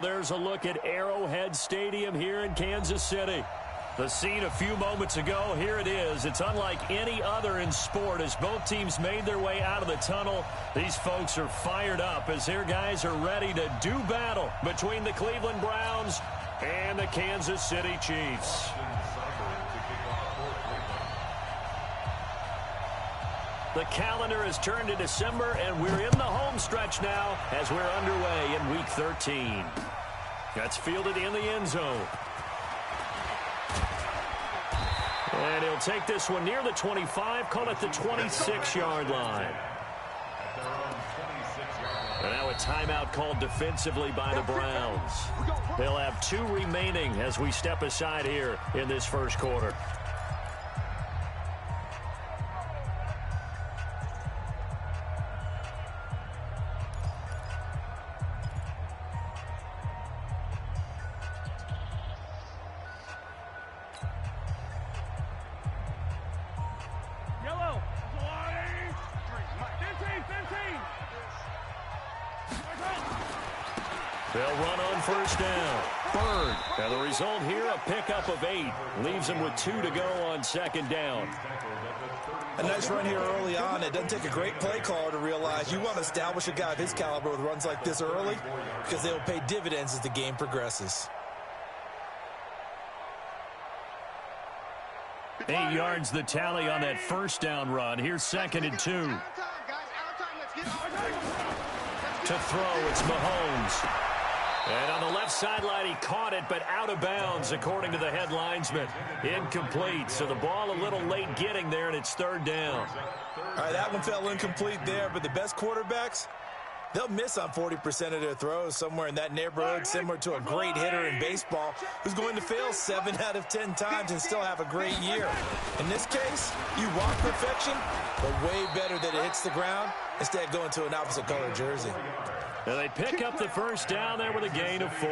There's a look at Arrowhead Stadium here in Kansas City. The scene a few moments ago, here it is. It's unlike any other in sport as both teams made their way out of the tunnel. These folks are fired up as their guys are ready to do battle between the Cleveland Browns and the Kansas City Chiefs. The calendar has turned to December, and we're in the home stretch now as we're underway in Week 13. That's fielded in the end zone. And he'll take this one near the 25, call it the 26-yard line. And now a timeout called defensively by the Browns. They'll have 2 remaining as we step aside here in this first quarter. They'll run on first down. Bird. And the result here, a pickup of 8. Leaves him with 2 to go on second down. A nice run here early on. It doesn't take a great play caller to realize you want to establish a guy of his caliber with runs like this early because they will pay dividends as the game progresses. 8 yards the tally on that first down run. Here's 2nd and 2. To throw, it's Mahomes. And on the left sideline, he caught it, but out of bounds, according to the head linesman. Incomplete, so the ball a little late getting there, and it's 3rd down. All right, that one fell incomplete there, but the best quarterbacks, they'll miss on 40% of their throws, somewhere in that neighborhood, similar to a great hitter in baseball who's going to fail 7 out of 10 times and still have a great year. In this case, you want perfection, but way better that it hits the ground instead of going to an opposite color jersey. And they pick up the first down there with a gain of 4.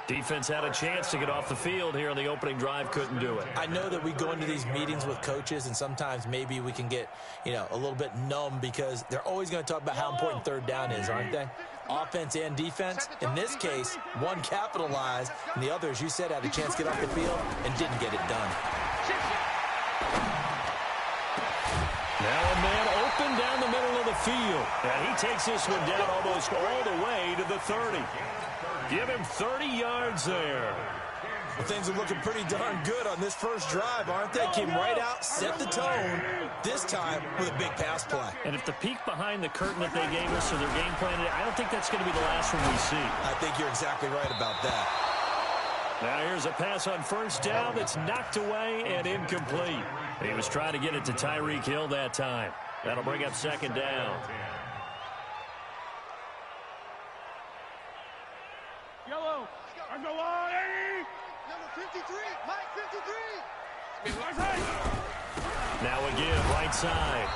Defense had a chance to get off the field here on the opening drive, couldn't do it. I know that we go into these meetings with coaches, and sometimes maybe we can get, a little bit numb because they're always going to talk about how important 3rd down is, aren't they? Offense and defense. In this case, one capitalized, and the other, as you said, had a chance to get off the field and didn't get it done. Now a man open down the middle of the field. And he takes this one down almost all the way to the 30. Give him 30 yards there. Well, things are looking pretty darn good on this first drive, aren't they? Came right out, set the tone, this time with a big pass play. And if the peek behind the curtain that they gave us or their game plan, I don't think that's going to be the last one we see. I think you're exactly right about that. Now here's a pass on first down that's knocked away and incomplete. He was trying to get it to Tyreek Hill that time. That'll bring up 2nd down. Yellow, on the line. Number 53, Mike 53. Now again, right side.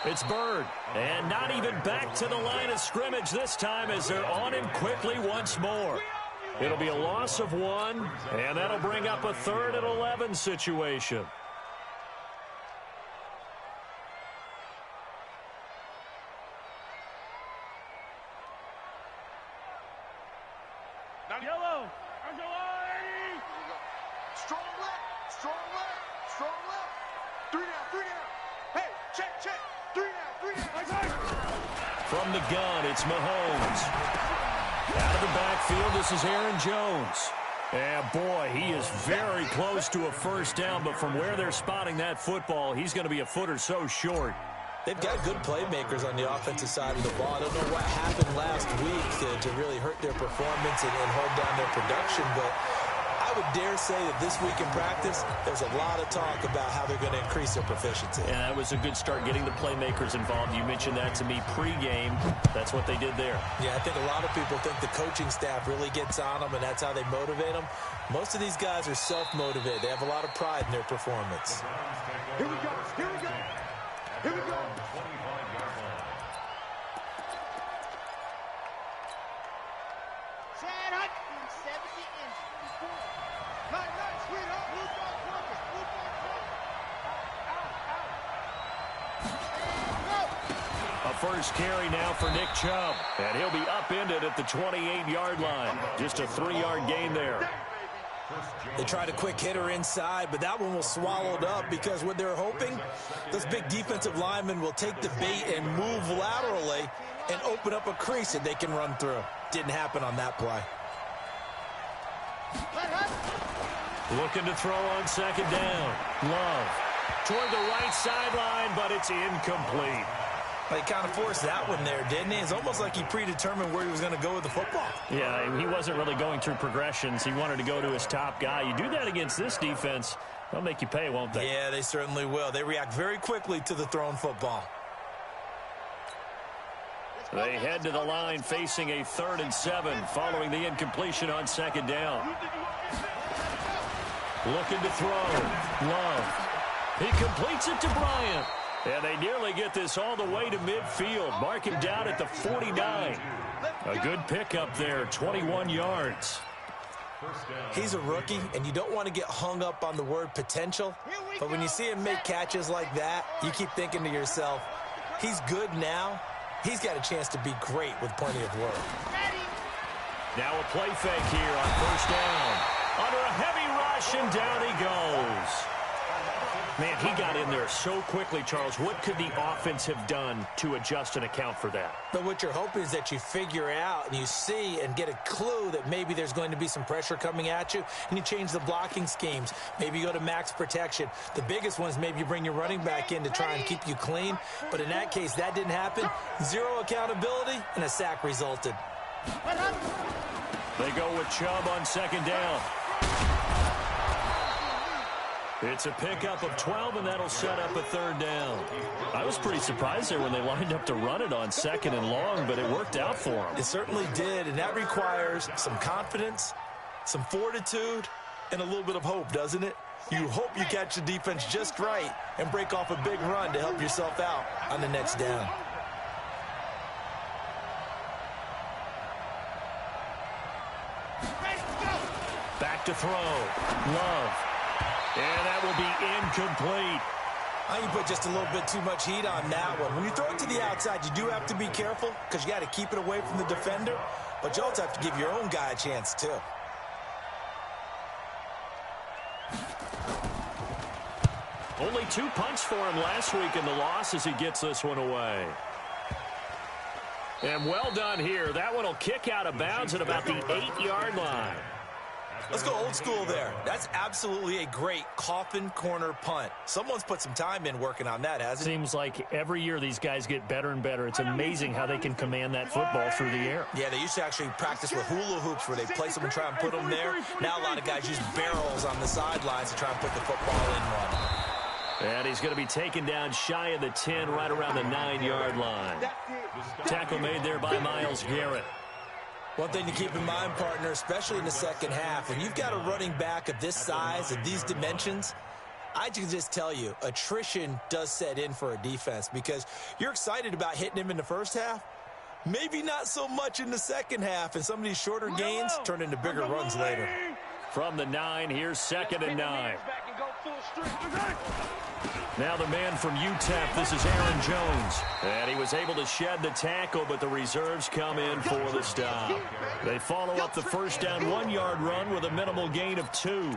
It's Bird. And not even back to the line of scrimmage this time as they're on him quickly once more. It'll be a loss of 1, and that'll bring up a 3rd and 11 situation. Yellow, on the line. Strong left, strong left, strong left. 3 down. Hey, check. 3 down. From the gun, it's Mahomes. Out of the backfield, this is Aaron Jones. And boy, he is very close to a first down, but from where they're spotting that football, he's going to be a foot or so short. They've got good playmakers on the offensive side of the ball. I don't know what happened last week to really hurt their performance and hold down their production, but I would dare say that this week in practice, there's a lot of talk about how they're going to increase their proficiency. And that was a good start, getting the playmakers involved. You mentioned that to me pregame. That's what they did there. Yeah, I think a lot of people think the coaching staff really gets on them, and that's how they motivate them. Most of these guys are self-motivated. They have a lot of pride in their performance. Here we go. Here we go. 770 inches. Nice, sweetheart. Blue ball focus. first carry now for Nick Chubb. And he'll be upended at the 28-yard line. Just a 3-yard gain there. They tried a quick hitter inside, but that one was swallowed up because what they're hoping, those big defensive linemen will take the bait and move laterally and open up a crease that they can run through. Didn't happen on that play. Looking to throw on second down. Love toward the right sideline, but it's incomplete. He kind of forced that one there, didn't he? It's almost like he predetermined where he was going to go with the football. Yeah, he wasn't really going through progressions. He wanted to go to his top guy. You do that against this defense, they'll make you pay, won't they? Yeah, they certainly will. They react very quickly to the thrown football. They head to the line facing a 3rd and 7 following the incompletion on second down. Looking to throw. Love. He completes it to Bryant. And they nearly get this all the way to midfield. Mark him down at the 49. A good pickup there, 21 yards. He's a rookie, and you don't want to get hung up on the word potential. But when you see him make catches like that, you keep thinking to yourself, he's good now. He's got a chance to be great with plenty of work. Now a play fake here on first down. Under a heavy rush, and down he goes. Man, he got in there so quickly, Charles. What could the offense have done to adjust and account for that? But what you're hoping is that you figure out and you see and get a clue that maybe there's going to be some pressure coming at you, and you change the blocking schemes. Maybe you go to max protection. The biggest one is maybe you bring your running back in to try and keep you clean. But in that case, that didn't happen. Zero accountability, and a sack resulted. They go with Chubb on second down. It's a pickup of 12, and that'll set up a 3rd down. I was pretty surprised there when they lined up to run it on 2nd and long, but it worked out for them. It certainly did, and that requires some confidence, some fortitude, and a little bit of hope, doesn't it? You hope you catch the defense just right and break off a big run to help yourself out on the next down. Back to throw. Love. And that will be incomplete. I think you put just a little bit too much heat on that one. When you throw it to the outside, you do have to be careful because you got to keep it away from the defender, but you also have to give your own guy a chance too. Only 2 punts for him last week in the loss as he gets this one away. And well done here. That one will kick out of bounds at about the 8-yard line. Let's go old school there. That's absolutely a great coffin corner punt. Someone's put some time in working on that, hasn't it? Seems like every year these guys get better and better. It's amazing how they can command that football through the air. Yeah, they used to actually practice with hula hoops where they place them and try and put them there. Now a lot of guys use barrels on the sidelines to try and put the football in one. And he's going to be taken down shy of the 10, right around the 9-yard line. Tackle made there by Myles Garrett. One thing to keep in mind, partner, especially in the second half, when you've got a running back of this size and these dimensions, I can just tell you, attrition does set in for a defense because you're excited about hitting him in the first half. Maybe not so much in the second half, and some of these shorter gains turn into bigger runs later. From the 9, here's 2nd and 9. Now the man from UTEP, this is Aaron Jones. And he was able to shed the tackle, but the reserves come in for the stop. They follow up the first down 1-yard run with a minimal gain of 2.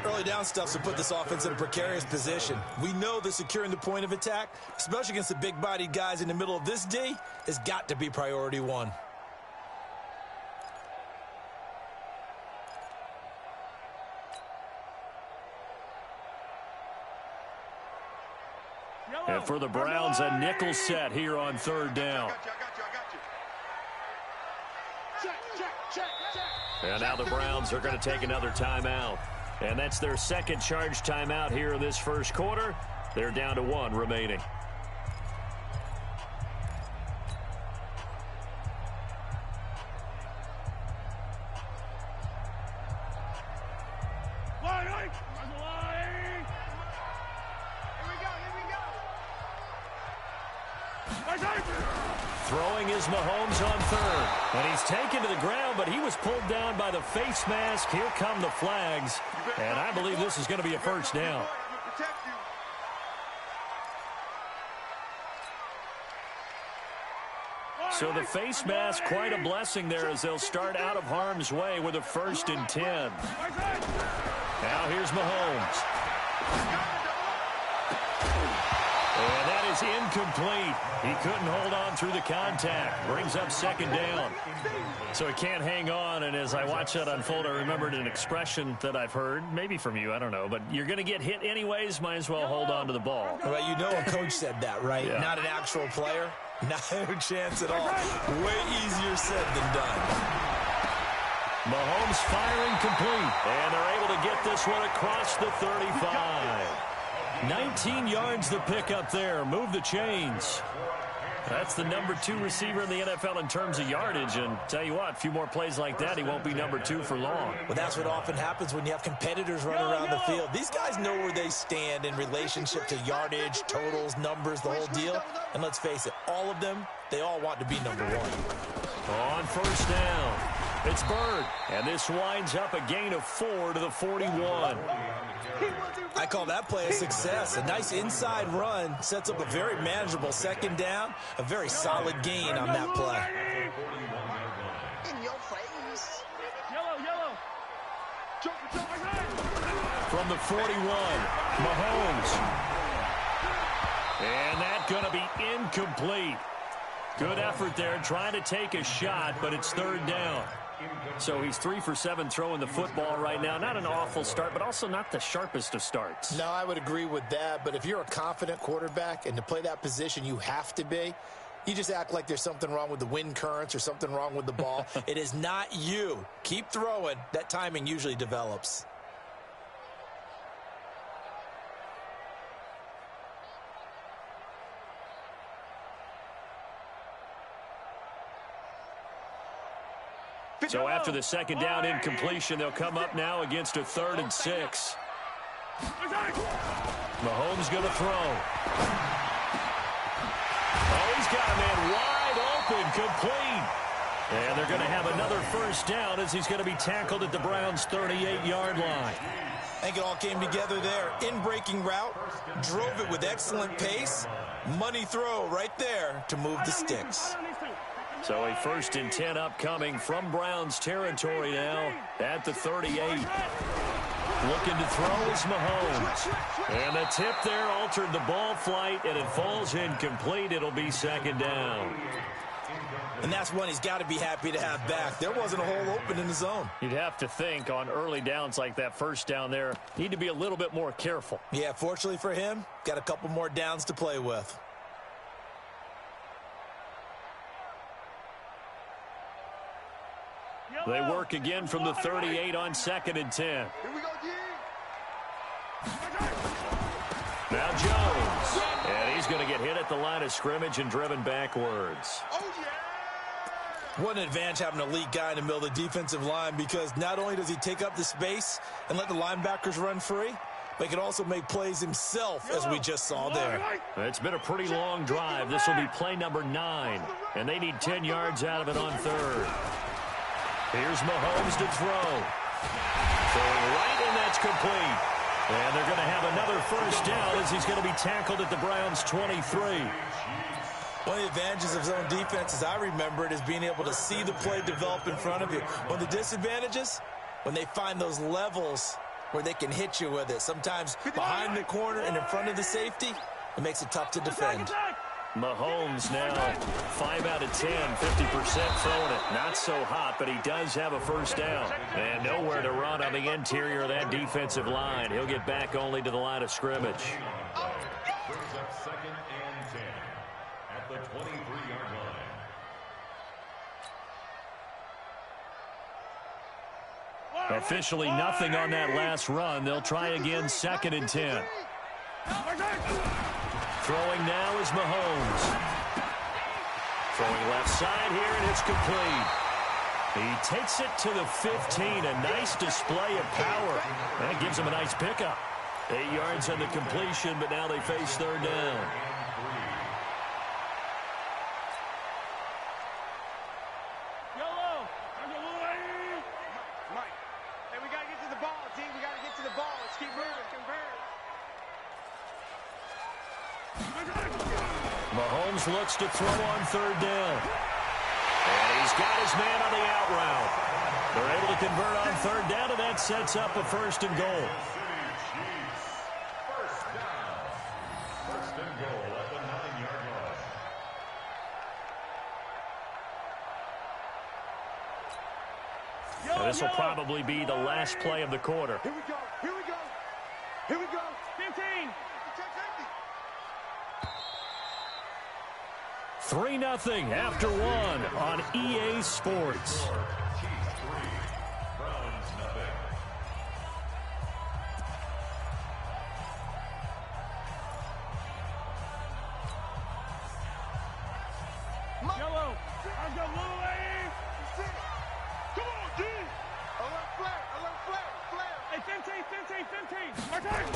Early down stuff to put this offense in a precarious position. We know that securing the point of attack, especially against the big-bodied guys in the middle of this D, has got to be priority 1. And for the Browns, a nickel set here on 3rd down. And now the Browns are going to take another timeout. And that's their second charge timeout here in this first quarter. They're down to 1 remaining. Throwing is Mahomes on 3rd. And he's taken to the ground, but he was pulled down by the face mask. Here come the flags. And I believe this is going to be a first down. So the face mask, quite a blessing there as they'll start out of harm's way with a 1st and 10. Now here's Mahomes. And that is incomplete. He couldn't hold on through the contact. Brings up 2nd down. So he can't hang on, and as I watch that unfold, I remembered an expression that I've heard, maybe from you, I don't know, but you're going to get hit anyways, might as well hold on to the ball. Well, you know a coach said that, right? Yeah. Not an actual player. No chance at all. Way easier said than done. Mahomes firing complete, and they're able to get this one across the 35. 19 yards the pick up there. Move the chains. That's the number 2 receiver in the NFL in terms of yardage. And tell you what, a few more plays like that, he won't be number 2 for long. Well, that's what often happens when you have competitors running around the field. These guys know where they stand in relationship to yardage, totals, numbers, the whole deal. And let's face it, all of them, they all want to be number 1. On 1st down, it's Bird. And this winds up a gain of 4 to the 41. I call that play a success. A nice inside run sets up a very manageable 2nd down. A very solid gain on that play. In your face. Yellow. From the 41, Mahomes. And that's going to be incomplete. Good effort there, trying to take a shot, but it's 3rd down. So he's 3 for 7 throwing the football right now. Not an awful start, but also not the sharpest of starts. No, I would agree with that. But if you're a confident quarterback and to play that position you have to be, you just act like there's something wrong with the wind currents or something wrong with the ball. It is not you. Keep throwing. That timing usually develops. So after the 2nd down incompletion, they'll come up now against a 3rd and 6. Mahomes going to throw. Oh, he's got a man wide open, complete. And they're going to have another 1st down as he's going to be tackled at the Browns' 38-yard line. I think it all came together there. In-breaking route, drove it with excellent pace. Money throw right there to move the sticks. So a 1st and 10 upcoming from Browns territory now at the 38. Looking to throw is Mahomes. And the tip there altered the ball flight, and it falls incomplete. It'll be 2nd down. And that's one he's got to be happy to have back. There wasn't a hole open in the zone. You'd have to think on early downs like that 1st down there, need to be a little bit more careful. Yeah, fortunately for him, got a couple more downs to play with. They work again from the 38 on 2nd and 10. Here we go, D. Now Jones. And he's going to get hit at the line of scrimmage and driven backwards. Oh, yeah. What an advantage having an elite guy in the middle of the defensive line, because not only does he take up the space and let the linebackers run free, but he can also make plays himself, as we just saw there. It's been a pretty long drive. This will be play number 9. And they need 10 yards out of it on 3rd. Here's Mahomes to throw. Throwing right, and that's complete. And they're going to have another 1st down as he's going to be tackled at the Browns' 23. One of the advantages of zone defense, as I remember it, is being able to see the play develop in front of you. One of the disadvantages, when they find those levels where they can hit you with it. Sometimes behind the corner and in front of the safety, it makes it tough to defend. Mahomes now 5 out of 10, 50% throwing it. Not so hot, but he does have a 1st down. And nowhere to run on the interior of that defensive line. He'll get back only to the line of scrimmage. Brings up 2nd and 10 at the 23-yard line. Officially nothing on that last run. They'll try again 2nd and 10. Throwing now is Mahomes. Throwing left side here, and it's complete. He takes it to the 15. A nice display of power. That gives him a nice pickup. 8 yards on the completion, but now they face 3rd down. Mike, hey, we got to get to the ball, team. We got to get to the ball. Let's keep moving. Mahomes looks to throw on 3rd down. And he's got his man on the out route. They're able to convert on third down, and that sets up a 1st and goal. First and goal at the 9-yard line. This will probably be the last play of the quarter. Here we go. Here we go. Here we go. 15. 3-0 after one on EA Sports. Chiefs 3, Browns nothing. Yellow. Let's go, little lady. Come on, D. Alert flag. Alert flag. Flag. Hey, 15. Martin.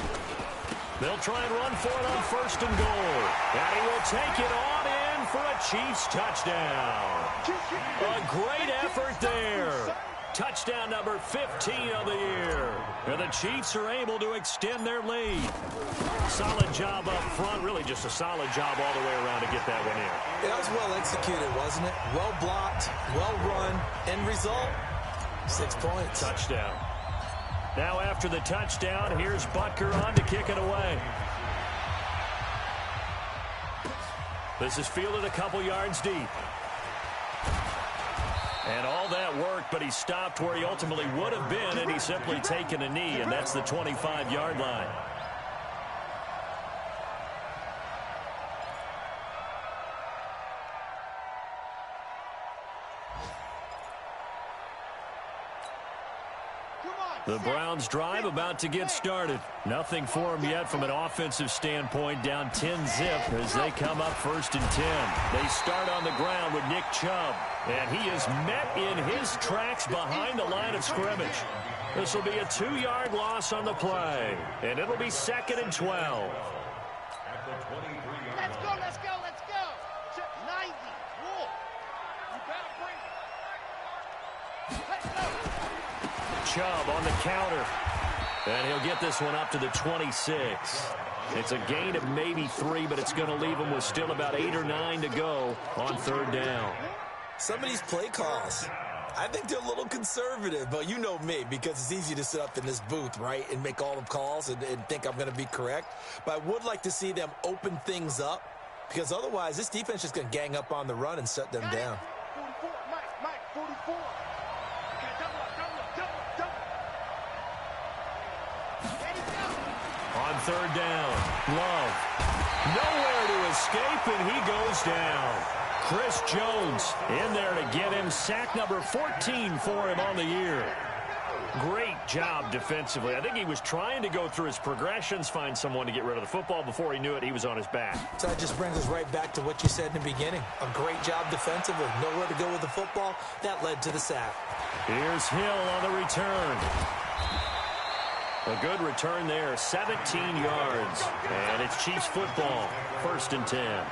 They'll try and run for it on 1st and goal. And he will take it on in for a Chiefs touchdown. A great effort there. Touchdown number 15 of the year. And the Chiefs are able to extend their lead. Solid job up front. Really just a solid job all the way around to get that one in. That was well executed, wasn't it? Well blocked, well run. End result, 6 points. Touchdown. Now after the touchdown, here's Butker on to kick it away. This is fielded a couple yards deep. And all that worked, but he stopped where he ultimately would have been, and he's simply taken a knee, and that's the 25-yard line. The Browns drive about to get started. Nothing for them yet from an offensive standpoint, down 10-zip as they come up 1st and 10. They start on the ground with Nick Chubb, and he is met in his tracks behind the line of scrimmage. This will be a 2-yard loss on the play, and it'll be 2nd and 12. At the 23-yard Let's go, let's go, let's go. 90. Whoa. You better bring it. Let's go. Chubb on the counter. And he'll get this one up to the 26. It's a gain of maybe 3, but it's going to leave him with still about 8 or 9 to go on 3rd down. Some of these play calls, I think they're a little conservative, but you know me, because it's easy to sit up in this booth, right, and make all the calls and think I'm going to be correct. But I would like to see them open things up, because otherwise this defense is going to gang up on the run and shut them down. 44. Mike, 44. Okay, double up. On 3rd down, Love. Nowhere to escape, and he goes down. Chris Jones in there to get him. Sack number 14 for him on the year. Great job defensively. I think he was trying to go through his progressions, find someone to get rid of the football. Before he knew it, he was on his back. So that just brings us right back to what you said in the beginning. A great job defensively. Nowhere to go with the football. That led to the sack. Here's Hill on the return. A good return there, 17 yards. And it's Chiefs football, 1st and 10.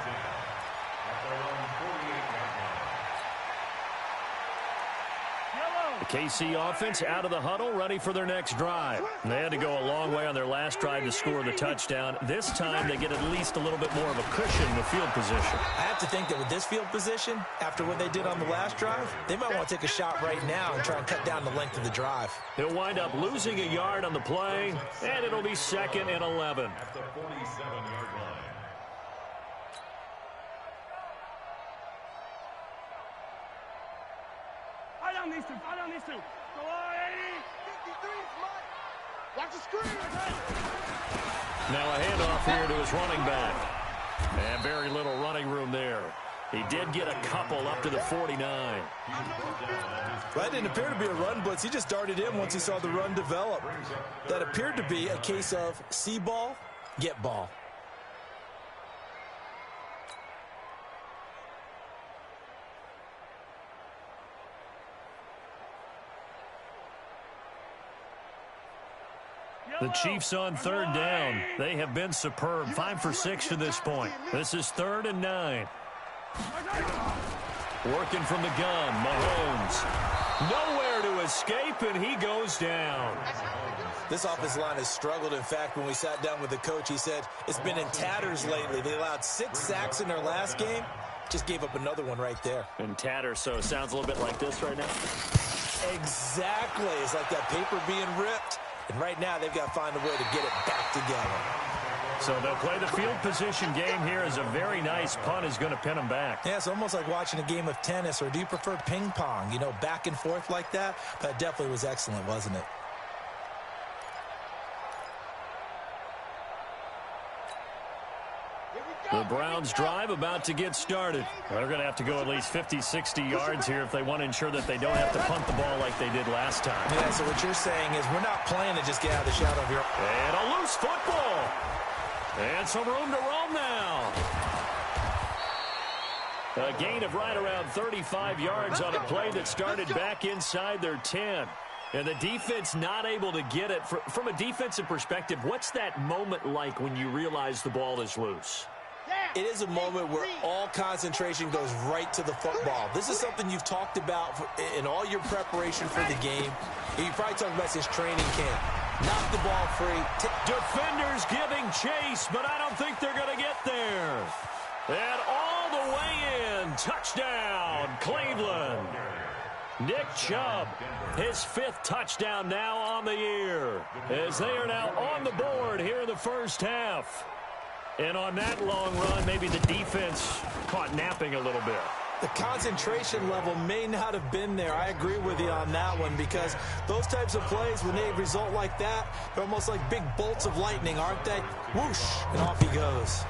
The KC offense out of the huddle, ready for their next drive. They had to go a long way on their last drive to score the touchdown. This time they get at least a little bit more of a cushion with field position. I have to think that with this field position, after what they did on the last drive, they might want to take a shot right now and try and cut down the length of the drive. They'll wind up losing a yard on the play, and it'll be 2nd and 11. At the 47-yard line. Fire down these two. Go on, 80. 53 is Mike. Watch the screen. Now a handoff here to his running back. And very little running room there. He did get a couple up to the 49. That didn't appear to be a run blitz. He just darted in once he saw the run develop. That appeared to be a case of see ball, get ball. The Chiefs on 3rd down. They have been superb. 5 for 6 to this point. This is 3rd and 9. Working from the gun, Mahomes. Nowhere to escape, and he goes down. This offensive line has struggled. In fact, when we sat down with the coach, he said it's been in tatters lately. They allowed 6 sacks in their last game. Just gave up another one right there. And tatter, so sounds a little bit like this right now. Exactly. It's like that paper being ripped. And right now, they've got to find a way to get it back together. So they'll play the field position game here as a very nice punt is going to pin them back. Yeah, it's almost like watching a game of tennis, or do you prefer ping pong? You know, back and forth like that? That definitely was excellent, wasn't it? The Browns drive about to get started. They're going to have to go at least 50, 60 yards here if they want to ensure that they don't have to punt the ball like they did last time. Yeah, so what you're saying is we're not playing to just get out of the shadow of your... And a loose football. And some room to roam now. A gain of right around 35 yards on a play that started back inside their 10. And the defense not able to get it. From a defensive perspective, what's that moment like when you realize the ball is loose? It is a moment where all concentration goes right to the football. This is something you've talked about in all your preparation for the game. You probably talked about since training camp. Knock the ball free. Defenders giving chase, but I don't think they're going to get there. And all the way in. Touchdown, Cleveland. Nick Chubb, his 5th touchdown now on the year, as they are now on the board here in the first half. And on that long run, maybe the defense caught napping a little bit. The concentration level may not have been there. I agree with you on that one, because those types of plays, when they result like that, they're almost like big bolts of lightning, aren't they? Whoosh, and off he goes.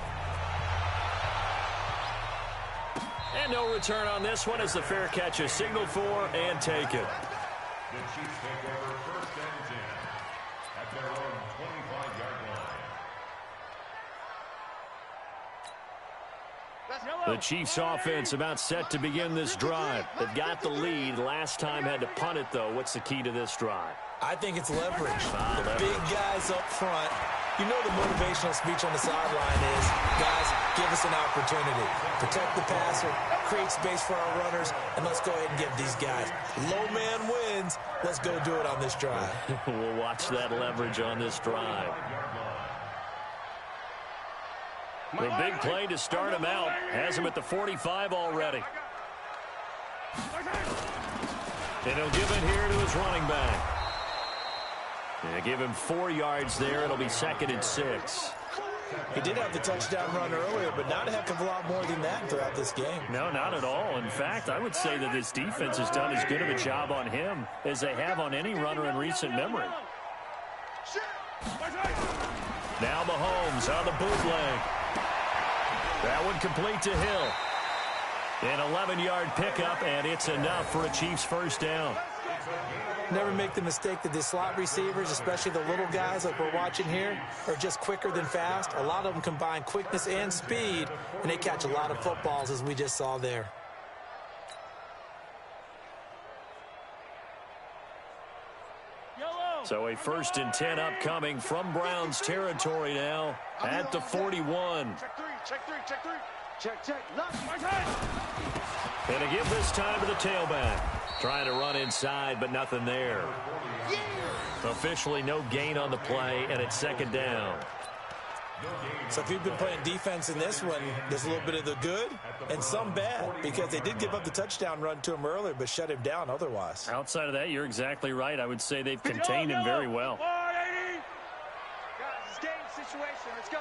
And no return on this one as the fair catch is signaled for and taken. The Chiefs take over 1st and 10 at their own 25-yard line. The Chiefs offense about set to begin this drive. They've got the lead. Last time had to punt it, though. What's the key to this drive? I think it's leverage. The big guys up front. You know the motivational speech on the sideline is, guys, give us an opportunity. Protect the passer, create space for our runners, and let's go ahead and give these guys. Low man wins. Let's go do it on this drive. We'll watch that leverage on this drive. The big play to start him out. Has him at the 45 already. And he'll give it here to his running back. And give him 4 yards there. It'll be 2nd and 6. He did have the touchdown run earlier, but not a heck of a lot more than that throughout this game. No, not at all. In fact, I would say that this defense has done as good of a job on him as they have on any runner in recent memory. Now Mahomes on the bootleg. That one complete to Hill. An 11-yard pickup, and it's enough for a Chiefs first down. Never make the mistake that the slot receivers, especially the little guys like we're watching here, are just quicker than fast. A lot of them combine quickness and speed, and they catch a lot of footballs, as we just saw there. So a 1st and 10 upcoming from Browns territory now at the 41. Check three. Check. And a give this time to the tailback. Trying to run inside, but nothing there. Officially no gain on the play, and it's 2nd down. So if you've been playing defense in this one, there's a little bit of the good and some bad, because they did give up the touchdown run to him earlier, but shut him down otherwise. Outside of that, you're exactly right. I would say they've contained him very well. Guys, it's game situation. Let's go.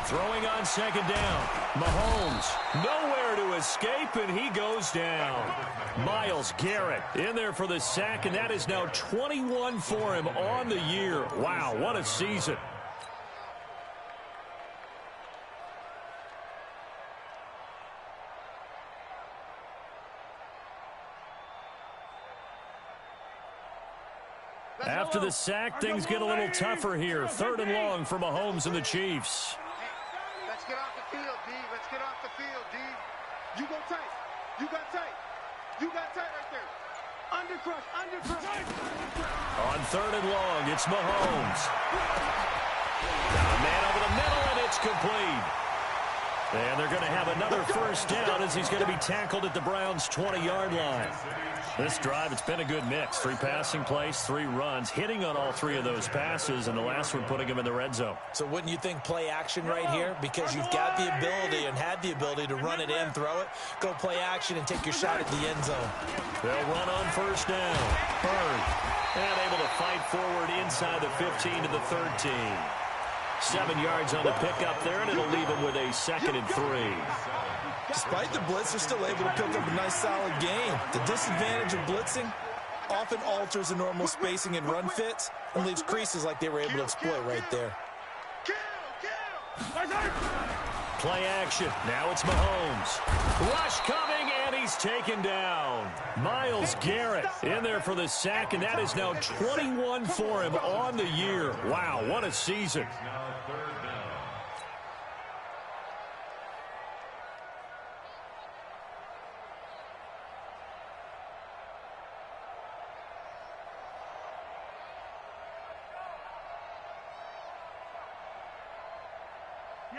Throwing on 2nd down. Mahomes nowhere to escape, and he goes down. Myles Garrett in there for the sack, and that is now 21 for him on the year. Wow, what a season. After the sack, things get a little tougher here. 3rd and long for Mahomes and the Chiefs. Let's get off the field, D. Let's get off the field, D. You go tight. You got tight. You got tight right there. Under crush. On 3rd and long, it's Mahomes. Got a man over the middle, and it's complete. And they're going to have another first down as he's going to be tackled at the Browns' 20-yard line. This drive, it's been a good mix. 3 passing plays, 3 runs, hitting on all 3 of those passes, and the last one putting him in the red zone. So wouldn't you think play action right here? Because you've got the ability and had the ability to run it in, throw it, go play action, and take your shot at the end zone. They'll run on first down. Bird, and able to fight forward inside the 15 to the 13. 7 yards on the pickup there, and it'll leave him with a 2nd and 3. Despite the blitz, they're still able to pick up a nice, solid gain. The disadvantage of blitzing often alters the normal spacing and run fits and leaves creases like they were able to exploit right there. Play action. Now it's Mahomes. Rush coming, and he's taken down. Myles Garrett in there for the sack, and that is now 21 for him on the year. Wow, what a season.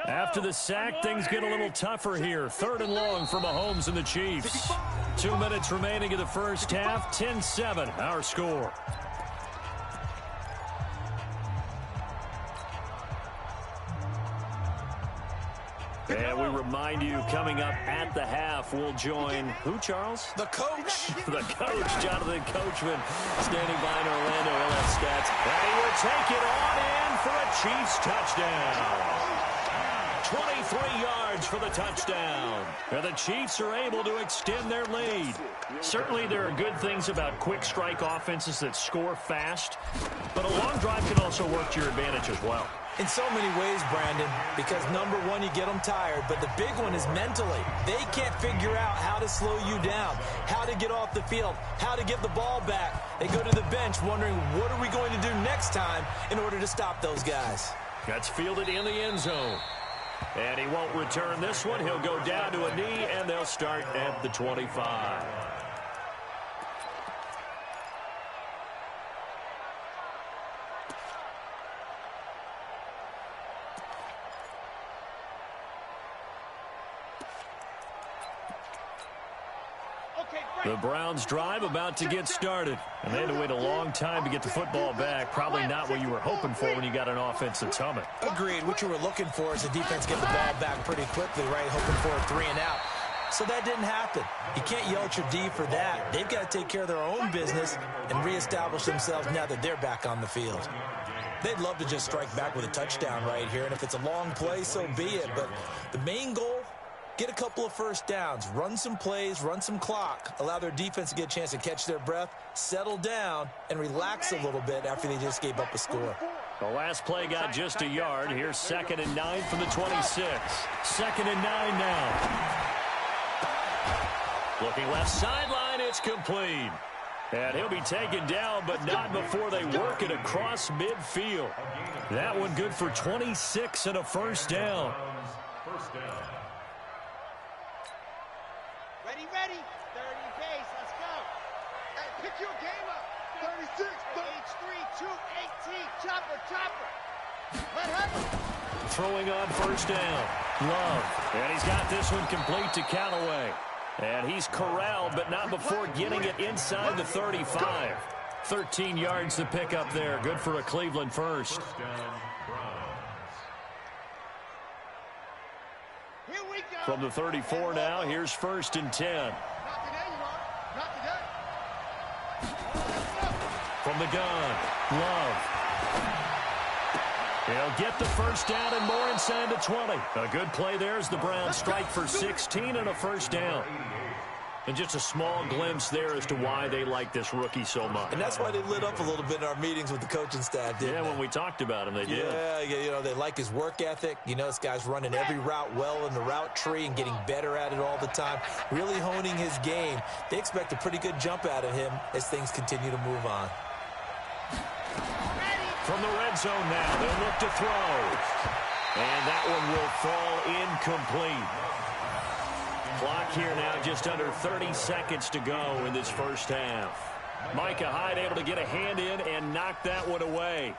After the sack, things get a little tougher here. 3rd and long for Mahomes and the Chiefs. 2 minutes remaining in the first half. 10-7, our score. And we remind you, coming up at the half, we'll join who, Charles? The coach. The coach, Jonathan Coachman, standing by in Orlando LF Stats. And he will take it on in for a Chiefs touchdown. 23 yards for the touchdown. And the Chiefs are able to extend their lead. Certainly there are good things about quick strike offenses that score fast, but a long drive can also work to your advantage as well. In so many ways, Brandon, because number one, you get them tired, but the big one is mentally. They can't figure out how to slow you down, how to get off the field, how to get the ball back. They go to the bench wondering, what are we going to do next time in order to stop those guys? That's fielded in the end zone. And he won't return this one. He'll go down to a knee, and they'll start at the 25. The Browns drive about to get started. And they had to wait a long time to get the football back. Probably not what you were hoping for when you got an offense that's humming. Agreed. What you were looking for is the defense get the ball back pretty quickly, right? Hoping for a 3 and out. So that didn't happen. You can't yell at your D for that. They've got to take care of their own business and reestablish themselves now that they're back on the field. They'd love to just strike back with a touchdown right here. And if it's a long play, so be it. But the main goal, get a couple of first downs, run some plays, run some clock, allow their defense to get a chance to catch their breath, settle down, and relax a little bit after they just gave up a score. The last play got just a yard. Here's 2nd and 9 from the 26. 2nd and 9 now. Looking left sideline, it's complete. And he'll be taken down, but not before they work it across midfield. That one good for 26 and a first down. Ready, 30 pace, let's go. Hey, pick your game up. 36, H3, 218, chopper. Let him. Throwing on first down. Love. And he's got this one complete to Callaway. And he's corralled, but not before getting it inside the 35. 13 yards to pick up there. Good for a Cleveland first. Here we go. From the 34 now, here's 1st and 10. Not today, you are. Not today. From the gun, Love. He'll get the first down and more inside the 20. A good play there as the Browns strike for 16 and a first down. And just a small glimpse there as to why they like this rookie so much. And that's why they lit up a little bit in our meetings with the coaching staff, didn't they? Yeah, when we talked about him, they did. Yeah, you know, they like his work ethic. You know, this guy's running every route well in the route tree and getting better at it all the time, really honing his game. They expect a pretty good jump out of him as things continue to move on. From the red zone now, they'll look to throw. And that one will fall incomplete. Clock here now just under 30 seconds to go in this first half. Micah Hyde able to get a hand in and knock that one away.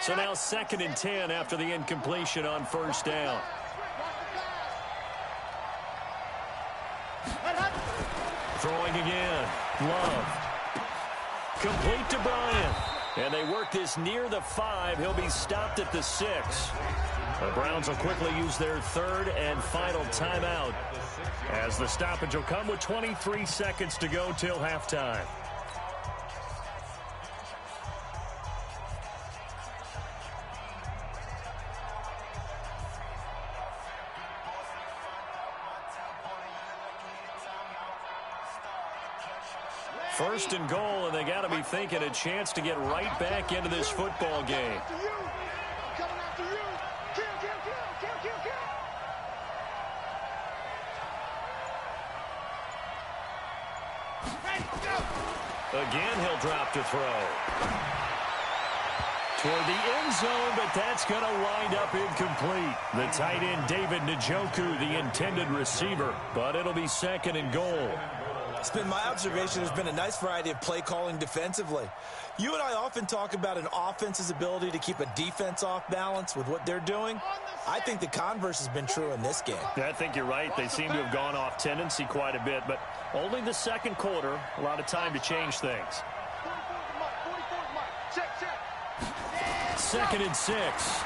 So now 2nd and 10 after the incompletion on first down. Throwing again. Love. Complete to Bryant. And they work this near the 5. He'll be stopped at the 6. The Browns will quickly use their 3rd and final timeout, as the stoppage will come with 23 seconds to go till halftime. First and goal, and they got to be thinking a chance to get right back into this football game. Again, he'll drop to throw. Toward the end zone, but that's going to wind up incomplete. The tight end, David Njoku, the intended receiver, but it'll be 2nd and goal. It's been my observation there's been a nice variety of play calling defensively. You and I often talk about an offense's ability to keep a defense off balance with what they're doing. I think the converse has been true in this game. Yeah, I think you're right. They seem to have gone off tendency quite a bit, but only the 2nd quarter, a lot of time to change things. 2nd and 6.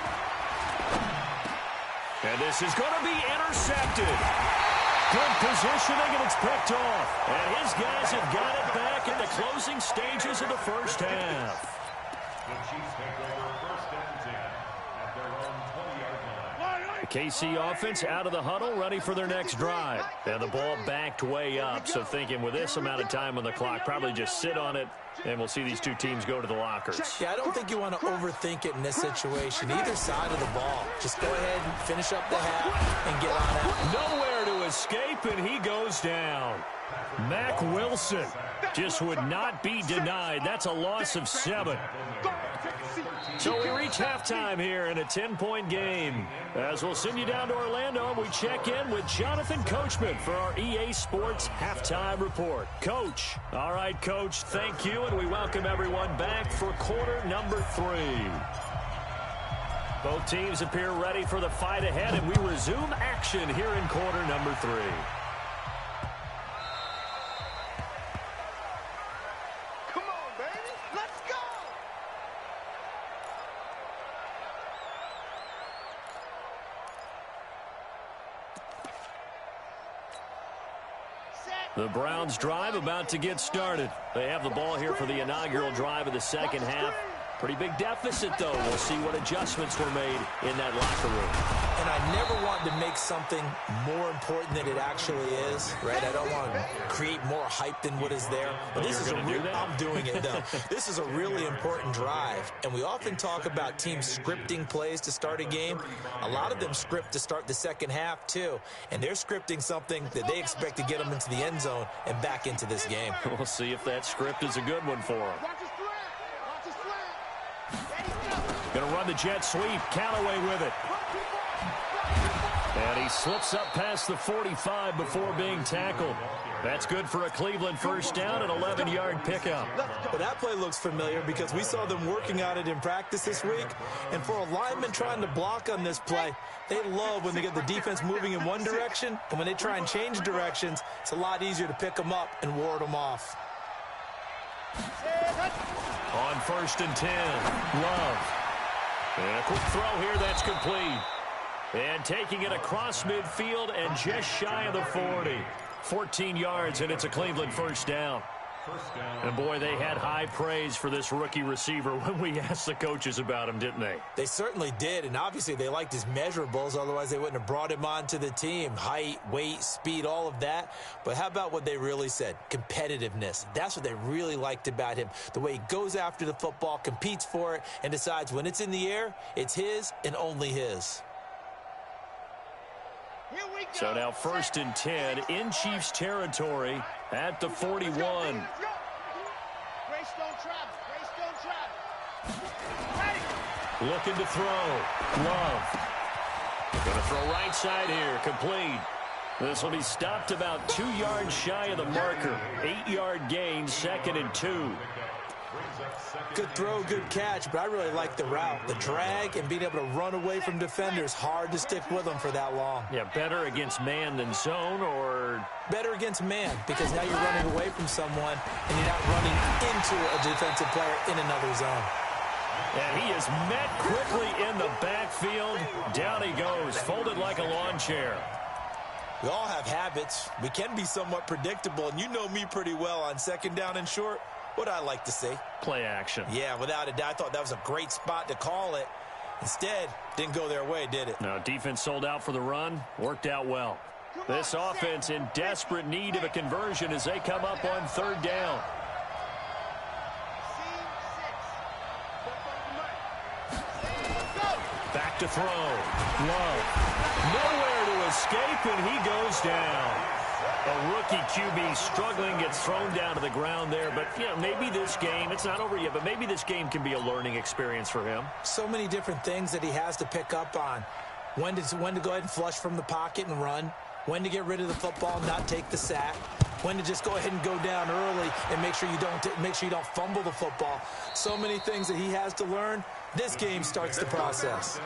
And this is going to be intercepted. Good positioning, and it's picked off. And his guys have got it back in the closing stages of the first half. The Chiefs take over 1st and 10 at their own 20-yard line. The KC offense out of the huddle, ready for their next drive. And the ball backed way up, so thinking with this amount of time on the clock, probably just sit on it, and we'll see these two teams go to the lockers. Yeah, I don't think you want to overthink it in this situation. Either side of the ball. Just go ahead and finish up the half and get on out. Nowhere to escape, and he goes down. Mack Wilson just would not be denied. That's a loss of 7. So we reach halftime here in a 10-point game. As we'll send you down to Orlando, we check in with Jonathan Coachman for our EA Sports Halftime Report. Coach. All right, Coach, thank you, and we welcome everyone back for quarter number 3. Both teams appear ready for the fight ahead, and we resume action here in quarter number 3. Come on, baby. Let's go. The Browns drive about to get started. They have the ball here for the inaugural drive of the second half. Pretty big deficit, though. We'll see what adjustments were made in that locker room. And I never want to make something more important than it actually is, right? I don't want to create more hype than what is there. But this is I'm doing it, though. This is a really important drive. And we often talk about teams scripting plays to start a game. A lot of them script to start the second half, too. And they're scripting something that they expect to get them into the end zone and back into this game. We'll see if that script is a good one for them. Going to run the jet sweep. Callaway with it. And he slips up past the 45 before being tackled. That's good for a Cleveland first down and 11-yard pickup. Well, that play looks familiar because we saw them working on it in practice this week. And for a lineman trying to block on this play, they love when they get the defense moving in one direction. And when they try and change directions, it's a lot easier to pick them up and ward them off. On 1st and 10, Love. And a quick throw here, that's complete. And taking it across midfield and just shy of the 40. 14 yards, and it's a Cleveland first down. And, boy, they had high praise for this rookie receiver when we asked the coaches about him, didn't they? They certainly did, and obviously they liked his measurables. Otherwise, they wouldn't have brought him onto the team. Height, weight, speed, all of that. But how about what they really said? Competitiveness. That's what they really liked about him. The way he goes after the football, competes for it, and decides when it's in the air, it's his and only his. So now 1st and 10 in Chiefs territory at the 41. Grace don't travel. Grace don't travel. Looking to throw. Love. Going to throw right side here. Complete. This will be stopped about 2 yards shy of the marker. 8-yard gain, 2nd and 2. Good throw, good catch, but I really like the route. The drag and being able to run away from defenders, hard to stick with them for that long. Yeah, better against man than zone, or? Better against man, because now you're running away from someone and you're not running into a defensive player in another zone. And he is met quickly in the backfield. Down he goes, folded like a lawn chair. We all have habits. We can be somewhat predictable, and you know me pretty well on second down and short. What I like to see? Play action. Yeah, without a doubt. I thought that was a great spot to call it. Instead, didn't go their way, did it? No, defense sold out for the run. Worked out well. This offense in desperate need of a conversion as they come up on third down. Back to throw. Love. Nowhere to escape, and he goes down. A rookie QB struggling, gets thrown down to the ground there. But, you know, maybe this game, it's not over yet, but maybe this game can be a learning experience for him. So many different things that he has to pick up on. When to go ahead and flush from the pocket and run. When to get rid of the football and not take the sack. When to just go ahead and go down early and make sure you don't fumble the football. So many things that he has to learn. This game starts the process.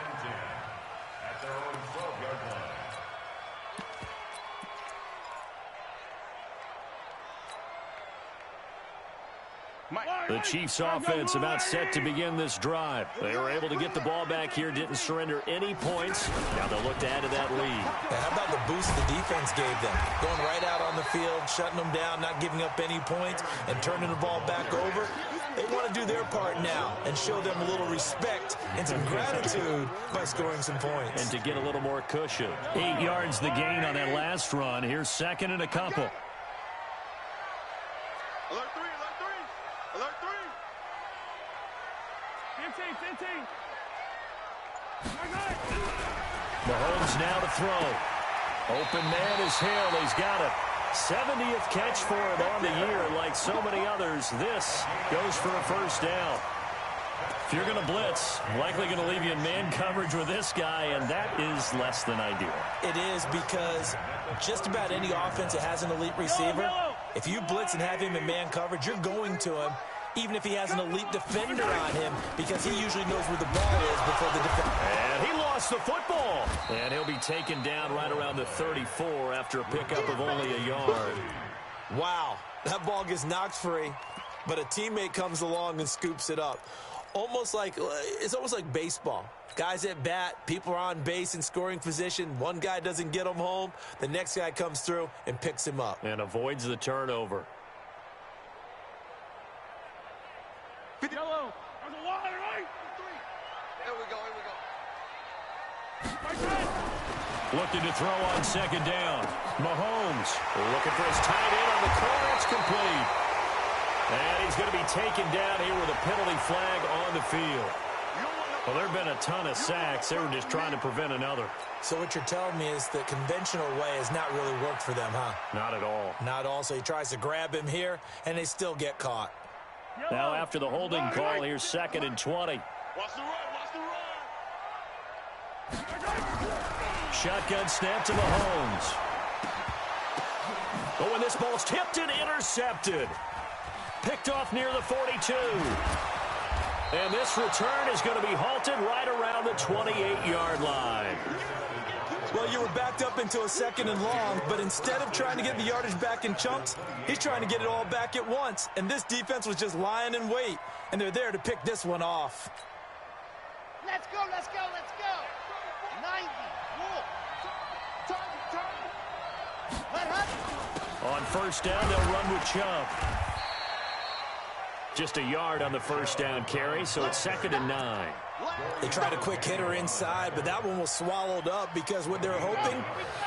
The Chiefs offense about set to begin this drive. They were able to get the ball back here, didn't surrender any points. Now they'll look to add to that lead. Yeah, how about the boost the defense gave them? Going right out on the field, shutting them down, not giving up any points, and turning the ball back over. They want to do their part now and show them a little respect and some gratitude by scoring some points. And to get a little more cushion. 8 yards the gain on that last run. Here's second and a couple. Alert three, alert three, alert three. 15. Mahomes now to throw. Open man is Hill. He's got it. 70th catch for him on the year. Like so many others, this goes for a first down. If you're going to blitz, likely going to leave you in man coverage with this guy, and that is less than ideal. It is, because just about any offense that has an elite receiver, if you blitz and have him in man coverage, you're going to him, even if he has an elite defender on him, because he usually knows where the ball is before the defender. And he lost the football. And he'll be taken down right around the 34 after a pickup of only a yard. Wow, that ball gets knocked free, but a teammate comes along and scoops it up. It's almost like baseball. Guys at bat, people are on base in scoring position. One guy doesn't get him home. The next guy comes through and picks him up. And avoids the turnover. Yellow. There's a wide right. Here we go. Looking to throw on second down. Mahomes looking for his tight end on the corner. It's complete. And he's going to be taken down here with a penalty flag on the field. Well, there have been a ton of sacks. They were just trying to prevent another. So what you're telling me is the conventional way has not really worked for them, huh? Not at all. Not all. So he tries to grab him here, and they still get caught. Now after the holding call, here's second and 20. Watch the run. Shotgun snap to Mahomes. Oh, and this ball's tipped and intercepted. Picked off near the 42. And this return is going to be halted right around the 28-yard line. Well, you were backed up into a second and long, but instead of trying to get the yardage back in chunks, he's trying to get it all back at once. And this defense was just lying in wait, and they're there to pick this one off. Let's go. 90. Wolf. Target. Let Hudson. On first down, they'll run with Chubb. Just a yard on the first down carry, so it's second and 9. They tried a quick hitter inside, but that one was swallowed up because what they're hoping,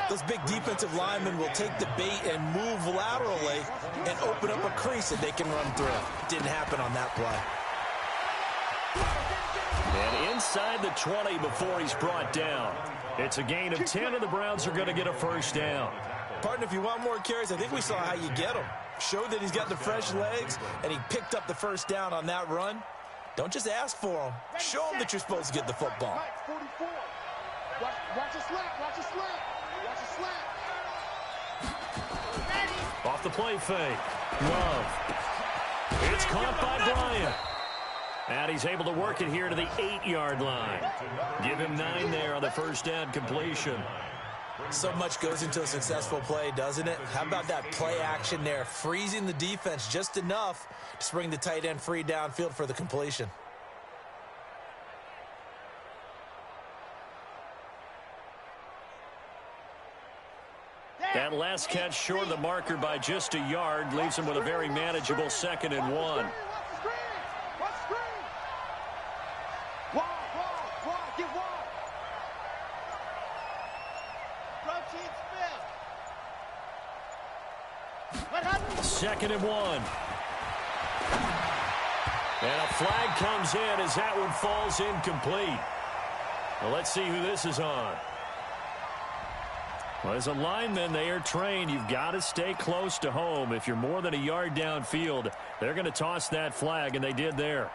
those big defensive linemen will take the bait and move laterally and open up a crease that they can run through. Didn't happen on that play. And inside the 20 before he's brought down. It's a gain of 10, and the Browns are going to get a first down. Partner, if you want more carries, I think we saw how you get them. Showed that he's got the fresh legs, and he picked up the first down on that run. Don't just ask for them. Show them that you're supposed to get the football. 44. Watch a slant. Off the play fake. Love. It's caught by Bryant. And he's able to work it here to the 8-yard line. Give him 9 there on the first down completion. So much goes into a successful play, doesn't it? How about that play action there, freezing the defense just enough to bring the tight end free downfield for the completion. That last catch short of the marker by just a yard leaves him with a very manageable 2nd and 1. Second and 1. And a flag comes in as that one falls incomplete. Well, let's see who this is on. Well, as a lineman, they are trained. You've got to stay close to home. If you're more than a yard downfield, they're going to toss that flag, and they did there.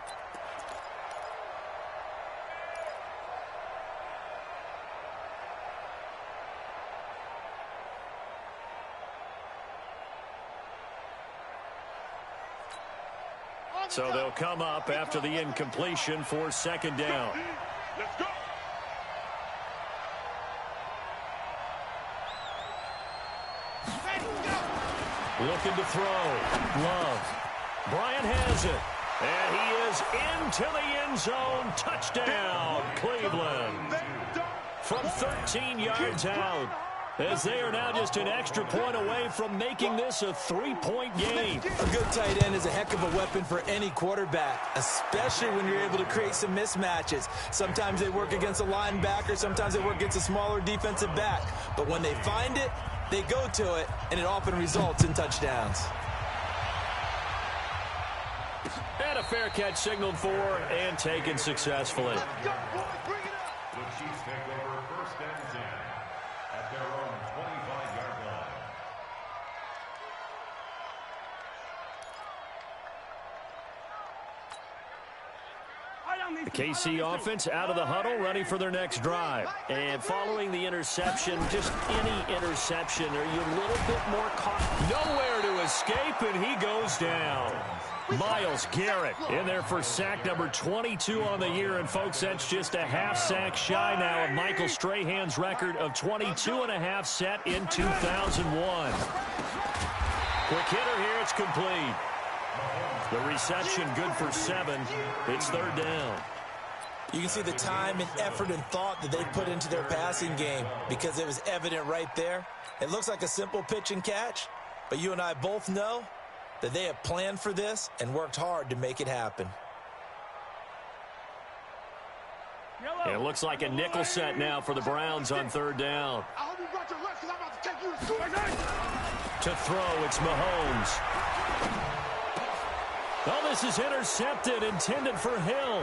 So they'll come up after the incompletion for 2nd down. Let's go. Looking to throw. Love. Bryant has it. And he is into the end zone. Touchdown, Cleveland. From 13 yards out. As they are now just an extra point away from making this a 3-point game. A good tight end is a heck of a weapon for any quarterback, especially when you're able to create some mismatches. Sometimes they work against a linebacker, sometimes they work against a smaller defensive back. But when they find it, they go to it, and it often results in touchdowns. And a fair catch signaled for and taken successfully. The Chiefs take over 1st and 10 at their own 25-yard line. The KC offense out of the huddle, ready for their next drive. And following the interception, just any interception, are you a little bit more caught? Nowhere to escape, and he goes down. Myles Garrett in there for sack number 22 on the year. And, folks, that's just a half sack shy now of Michael Strahan's record of 22.5 set in 2001. Quick hitter here, it's complete. The reception good for 7. It's 3rd down. You can see the time and effort and thought that they put into their passing game because it was evident right there. It looks like a simple pitch and catch, but you and I both know that they have planned for this and worked hard to make it happen. It looks like a nickel set now for the Browns on 3rd down. I hope you brought your left because I'm about to take you to school. To throw, it's Mahomes. Oh, this is intercepted, intended for Hill.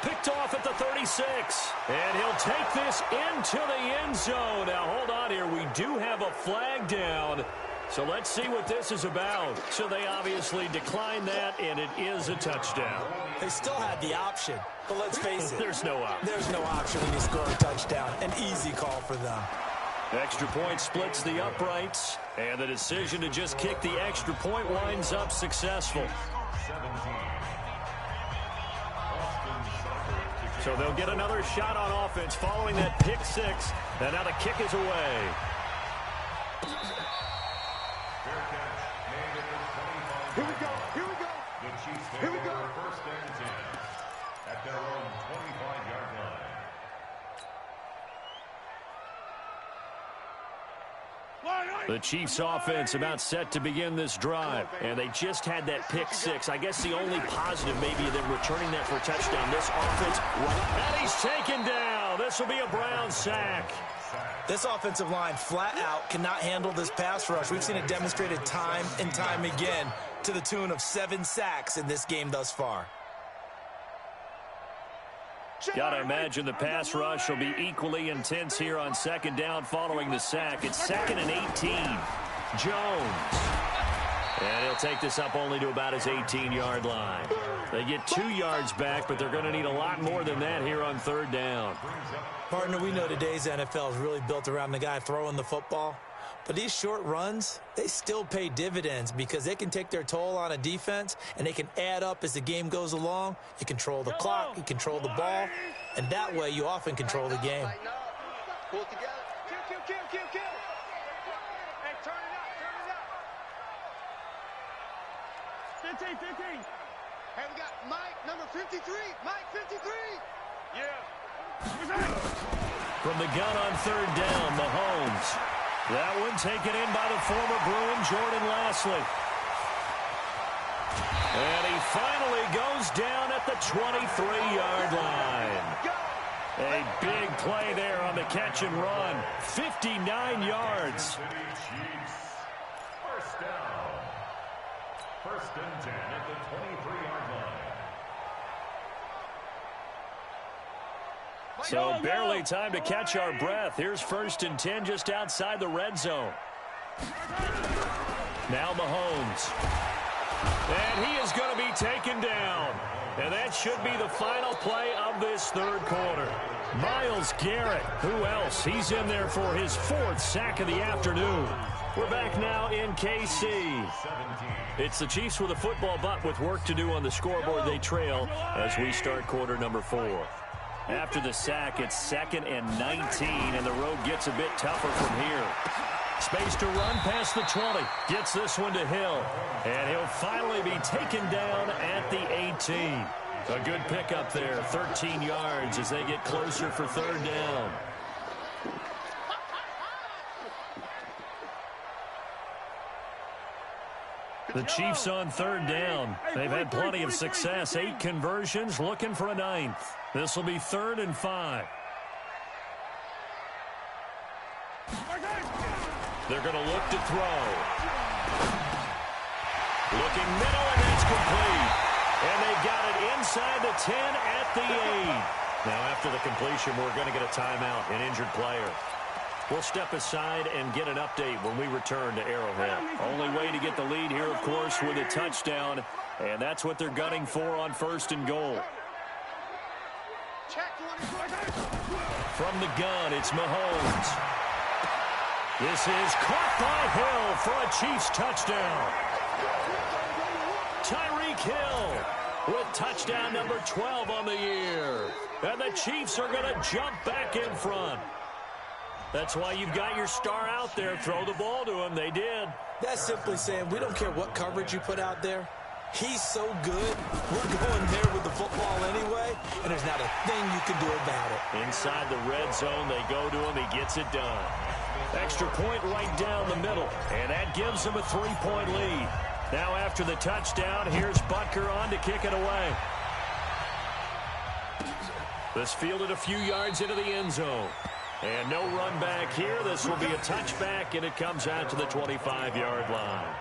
Picked off at the 36. And he'll take this into the end zone. Now, hold on here. We do have a flag down. So let's see what this is about. So they obviously declined that, and it is a touchdown. They still had the option, but let's face it. There's no option. There's no option when you score a touchdown. An easy call for them. Extra point splits the uprights, and the decision to just kick the extra point winds up successful. So they'll get another shot on offense following that pick 6, and now the kick is away. Here we go. Here we go. The Chiefs take Here we go. over 1st and 10 at their own 25-yard line. The Chiefs offense about set to begin this drive, and they just had that pick 6. I guess the only positive maybe them returning that for a touchdown. This offense, and he's taken down. This will be a Brown sack. This offensive line flat out cannot handle this pass rush. We've seen it demonstrated time and time again to the tune of 7 sacks in this game thus far. Got to imagine the pass rush will be equally intense here on 2nd down following the sack. It's 2nd and 18. Jones. And he'll take this up only to about his 18-yard line. They get 2 yards back, but they're going to need a lot more than that here on 3rd down. Partner, we know today's NFL is really built around the guy throwing the football. But these short runs, they still pay dividends because they can take their toll on a defense, and they can add up as the game goes along. You control the clock, you control the ball, and that way you often control the game. Pull it together. Kill. Hey, turn it up. 15. Hey, we got Mike, number 53. Mike, 53. Yeah. From the gun on third down, Mahomes. That one taken in by the former Bruin, Jordan Lashley. And he finally goes down at the 23-yard line. A big play there on the catch and run. 59 yards. First down. First and 10 at the 23-yard line. So barely time to catch our breath. Here's first and 10 just outside the red zone. Now Mahomes. And he is going to be taken down. And that should be the final play of this third quarter. Myles Garrett, who else? He's in there for his 4th sack of the afternoon. We're back now in KC. It's the Chiefs with a football, but with work to do on the scoreboard, they trail as we start quarter number 4. After the sack, it's 2nd and 19, and the road gets a bit tougher from here. Space to run past the 20. Gets this one to Hill, and he'll finally be taken down at the 18. A good pickup there, 13 yards as they get closer for third down. The Chiefs on third down. They've had plenty of success. 8 conversions, looking for a 9th. This will be 3rd and 5. They're going to look to throw. Looking middle, and that's complete. And they got it inside the 10 at the 8. Now after the completion, we're going to get a timeout, an injured player. We'll step aside and get an update when we return to Arrowhead. Only way to get the lead here, of course, with a touchdown, and that's what they're gunning for on 1st and goal. From the gun, it's Mahomes. This is caught by Hill for a Chiefs touchdown. Tyreek Hill with touchdown number 12 on the year. And the Chiefs are going to jump back in front. That's why you've got your star out there. Throw the ball to him. They did. That's simply saying we don't care what coverage you put out there. He's so good, we're going there with the football anyway, and there's not a thing you can do about it. Inside the red zone, they go to him. He gets it done. Extra point right down the middle, and that gives him a 3-point lead. Now after the touchdown, here's Butker on to kick it away. This fielded a few yards into the end zone. And no run back here. This will be a touchback, and it comes out to the 25-yard line.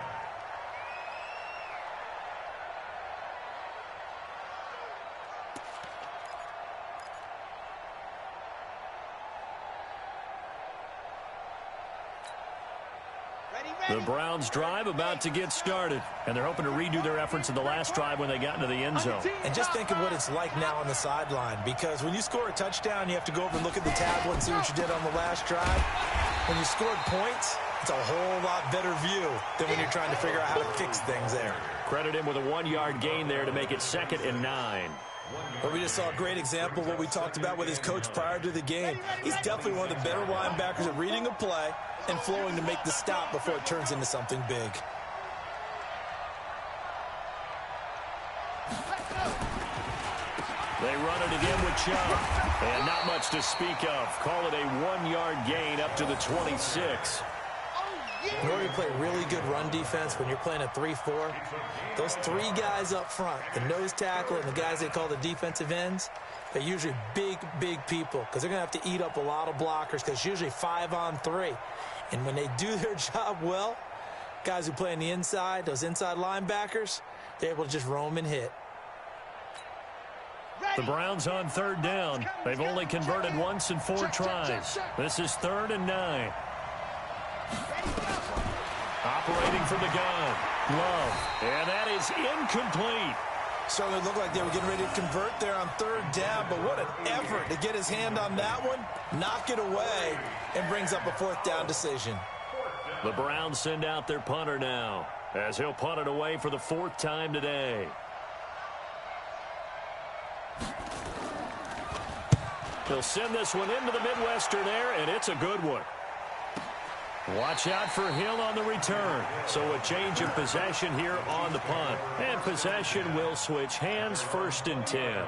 The Browns drive about to get started, and they're hoping to redo their efforts in the last drive when they got into the end zone. And just think of what it's like now on the sideline, because when you score a touchdown, you have to go over and look at the tablet and see what you did on the last drive. When you scored points, it's a whole lot better view than when you're trying to figure out how to fix things there. Credit him with a 1-yard gain there to make it 2nd and 9. Well, we just saw a great example of what we talked about with his coach prior to the game. He's definitely one of the better linebackers at reading a play and flowing to make the stop before it turns into something big. They run it again with Chubb. And not much to speak of. Call it a 1-yard gain up to the 26. In order to play really good run defense when you're playing a 3-4, those 3 guys up front, the nose tackle and the guys they call the defensive ends, they're usually big, big people because they're going to have to eat up a lot of blockers because it's usually 5-on-3. And when they do their job well, guys who play on the inside, those inside linebackers, they're able to just roam and hit. The Browns on third down. They've only converted once in 4 tries. This is 3rd and 9. Operating from the gun. Love. And that is incomplete. Certainly looked like they were getting ready to convert there on 3rd down, but what an effort to get his hand on that one, knock it away, and brings up a 4th down decision. The Browns send out their punter now, as he'll punt it away for the 4th time today. He'll send this one into the Midwestern air, and it's a good one. Watch out for Hill on the return. So a change of possession here on the punt. And possession will switch hands, 1st and 10.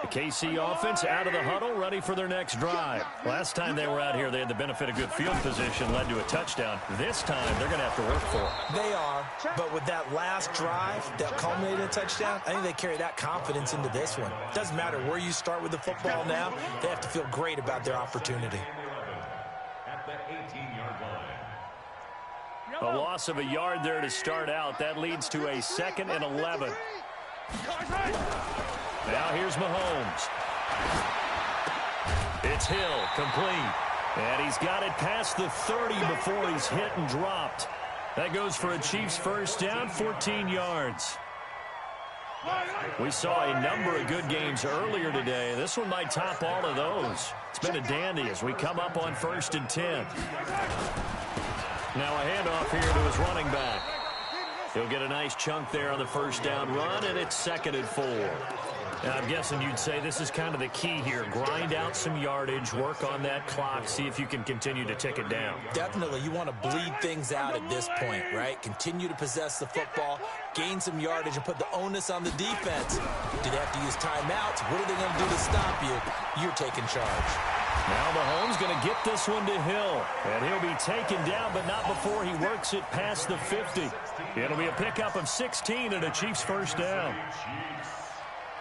The KC offense out of the huddle, ready for their next drive. Last time they were out here, they had the benefit of good field position, led to a touchdown. This time, they're going to have to work for it. They are, but with that last drive that culminated in a touchdown, I think they carry that confidence into this one. Doesn't matter where you start with the football now, they have to feel great about their opportunity. At the 18-yard line. A loss of a yard there to start out. That leads to a 2nd and 11. Now here's Mahomes. It's Hill, complete. And he's got it past the 30 before he's hit and dropped. That goes for a Chiefs 1st down, 14 yards. We saw a number of good games earlier today. This one might top all of those. It's been a dandy as we come up on 1st and 10. Now a handoff here to his running back. He'll get a nice chunk there on the 1st down run, and it's 2nd and 4. Now, I'm guessing you'd say this is kind of the key here. Grind out some yardage, work on that clock, see if you can continue to tick it down. Definitely. You want to bleed things out at this point, right? Continue to possess the football, gain some yardage, and put the onus on the defense. Do they have to use timeouts? What are they going to do to stop you? You're taking charge. Now Mahomes going to get this one to Hill, and he'll be taken down, but not before he works it past the 50. It'll be a pickup of 16 and a Chiefs 1st down.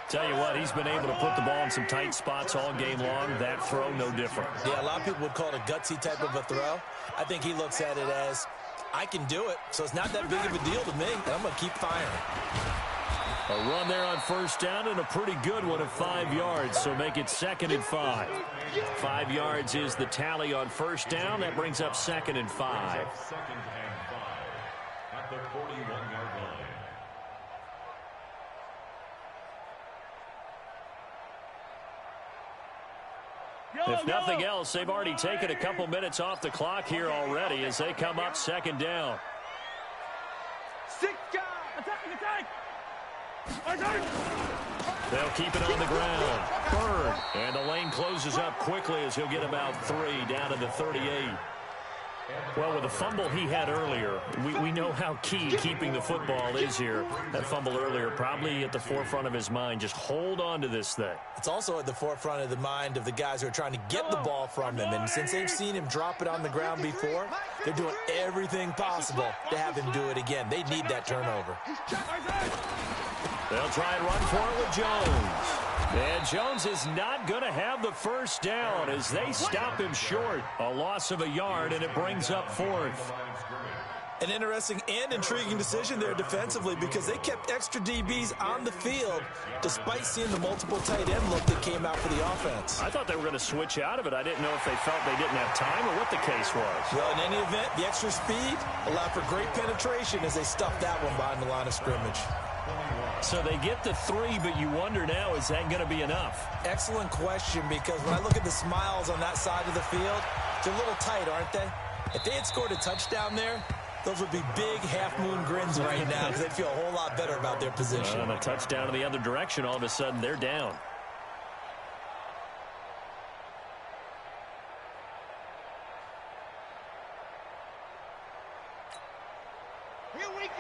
Tell you what, he's been able to put the ball in some tight spots all game long. That throw, no different. Yeah, a lot of people would call it a gutsy type of a throw. I think he looks at it as, I can do it, so it's not that big of a deal to me, and I'm going to keep firing. A run there on 1st down and a pretty good one of 5 yards, so make it 2nd and 5. 5 yards is the tally on 1st down. That brings up 2nd and 5. 2nd and 5 at the 41-yard line. If nothing else, they've already taken a couple minutes off the clock here already as they come up 2nd down. 6 guys. Attack. They'll keep it on the ground. Bird. And the lane closes up quickly as he'll get about 3 down to the 38. Well, with the fumble he had earlier, we know how key keeping the football is here. That fumble earlier probably at the forefront of his mind. Just hold on to this thing. It's also at the forefront of the mind of the guys who are trying to get the ball from him. And since they've seen him drop it on the ground before, they're doing everything possible to have him do it again. They need that turnover. They'll try and run for it with Jones. And Jones is not going to have the 1st down as they stop him short. A loss of a yard, and it brings up 4th. An interesting and intriguing decision there defensively because they kept extra DBs on the field despite seeing the multiple tight end look that came out for the offense. I thought they were going to switch out of it. I didn't know if they felt they didn't have time or what the case was. Well, in any event, the extra speed allowed for great penetration as they stuffed that one behind the line of scrimmage. So they get the 3, but you wonder now, is that going to be enough? Excellent question, because when I look at the smiles on that side of the field, they're a little tight, aren't they? If they had scored a touchdown there, those would be big half-moon grins right now because they'd feel a whole lot better about their position. And a touchdown in the other direction, all of a sudden, they're down.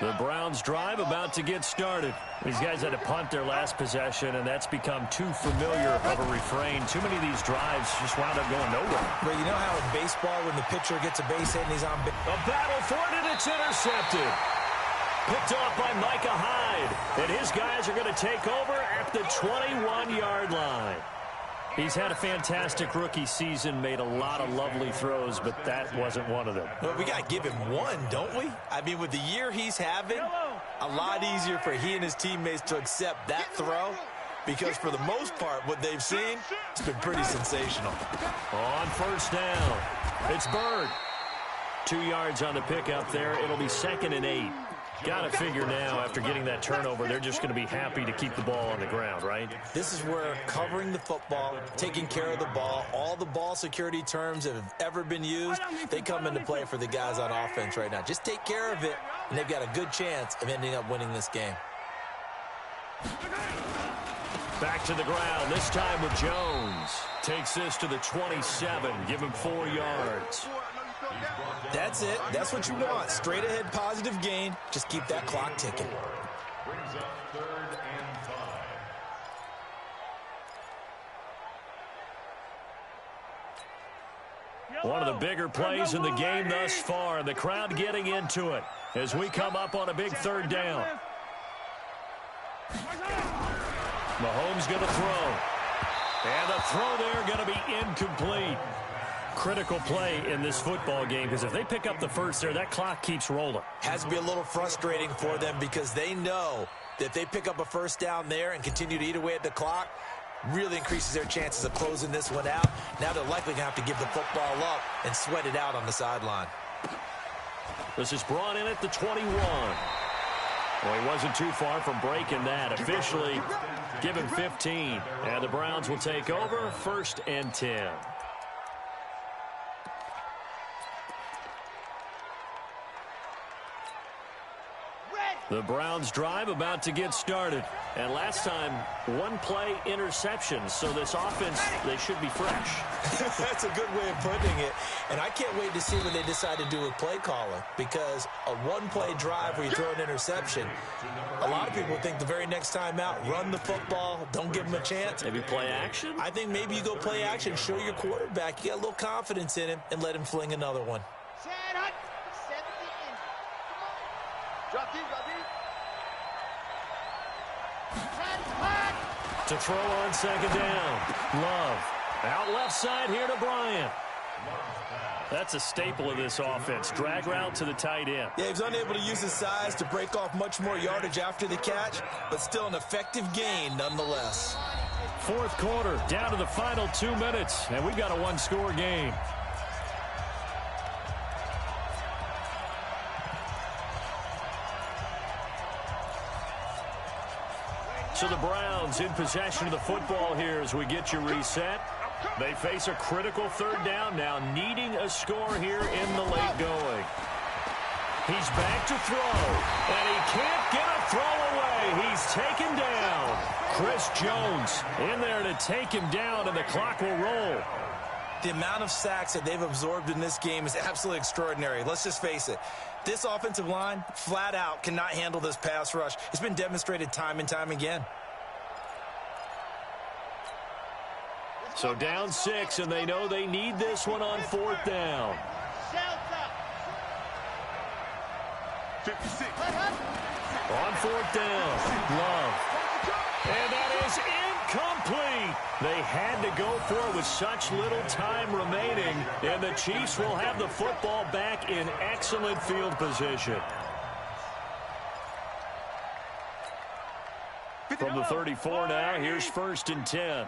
The Browns drive about to get started. These guys had to punt their last possession, and that's become too familiar of a refrain. Too many of these drives just wound up going nowhere. Well, you know how in baseball when the pitcher gets a base hit and he's on base? A battle for it, and it's intercepted. Picked off by Micah Hyde, and his guys are going to take over at the 21-yard line. He's had a fantastic rookie season, made a lot of lovely throws, but that wasn't one of them. Well, we got to give him one, don't we? I mean, with the year he's having, a lot easier for he and his teammates to accept that throw because for the most part, what they've seen, it's been pretty sensational. On 1st down, it's Bird. 2 yards on the pickup there. It'll be 2nd and 8. Got to figure now, after getting that turnover, they're just going to be happy to keep the ball on the ground, right? This is where covering the football, taking care of the ball, all the ball security terms that have ever been used, they come into play for the guys on offense right now. Just take care of it, and they've got a good chance of ending up winning this game. Back to the ground, this time with Jones. Takes this to the 27, give him 4 yards. That's it. That's what you want. Straight ahead positive gain. Just keep that clock ticking. Brings up 3rd and 5. One of the bigger plays in the game thus far. The crowd getting into it as we come up on a big 3rd down. Mahomes going to throw. And the throw there going to be incomplete. Critical play in this football game, because if they pick up the first there, that clock keeps rolling. Has to be a little frustrating for them, because they know that if they pick up a first down there and continue to eat away at the clock, really increases their chances of closing this one out. Now they're likely going to have to give the football up and sweat it out on the sideline. This is brought in at the 21. Well, he wasn't too far from breaking that. Officially given 15. And the Browns will take over, 1st and 10. The Browns drive about to get started. And last time, 1-play interception. So this offense, they should be fresh. That's a good way of putting it. And I can't wait to see what they decide to do with play calling. Because a 1-play drive where you throw an interception, a lot of people think the very next time out, run the football, don't give them a chance. Maybe play action? I think maybe you go play action, show your quarterback, you got a little confidence in him, and let him fling another one. Drop deep, drop deep. To throw on 2nd down. Love. Out left side here to Bryant. That's a staple of this offense. Drag route to the tight end. Yeah, he was unable to use his size to break off much more yardage after the catch, but still an effective gain nonetheless. 4th quarter, down to the final 2 minutes, and we've got a 1-score game. So the Browns in possession of the football here as we get you reset. They face a critical 3rd down now, needing a score here in the late going. He's back to throw, and he can't get a throw away. He's taken down. Chris Jones in there to take him down, and the clock will roll. The amount of sacks that they've absorbed in this game is absolutely extraordinary. Let's just face it. This offensive line, flat out, cannot handle this pass rush. It's been demonstrated time and time again. So down 6, and they know they need this one on 4th down. 56. On 4th down, Love. And that is incomplete. They had to go for it with such little time remaining, and the Chiefs will have the football back in excellent field position. From the 34 now, here's 1st and 10.